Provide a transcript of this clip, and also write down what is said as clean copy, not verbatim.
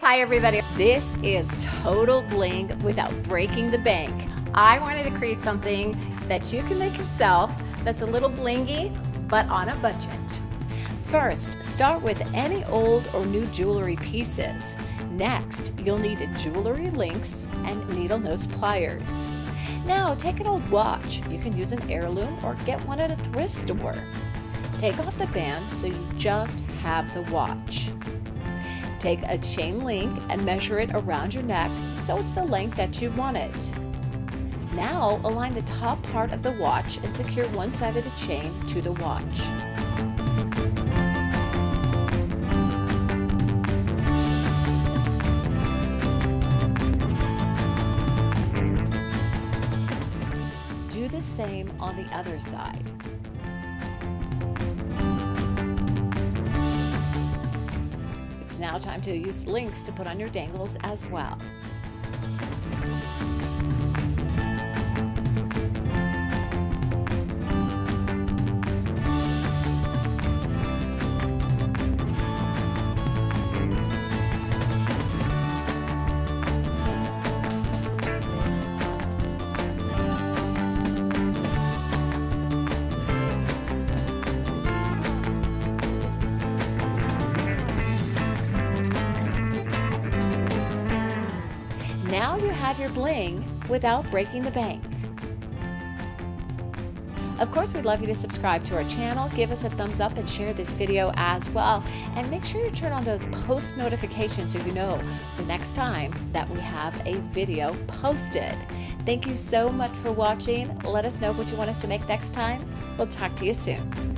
Hi everybody. This is total bling without breaking the bank. I wanted to create something that you can make yourself that's a little blingy, but on a budget. First, start with any old or new jewelry pieces. Next, you'll need jewelry links and needle nose pliers. Now, take an old watch. You can use an heirloom or get one at a thrift store. Take off the band so you just have the watch. Take a chain link and measure it around your neck so it's the length that you want it. Now, align the top part of the watch and secure one side of the chain to the watch. Do the same on the other side. It's now time to use links to put on your dangles as well. Now you have your bling without breaking the bank. Of course, we'd love you to subscribe to our channel, give us a thumbs up and share this video as well. And make sure you turn on those post notifications so you know the next time that we have a video posted. Thank you so much for watching. Let us know what you want us to make next time. We'll talk to you soon.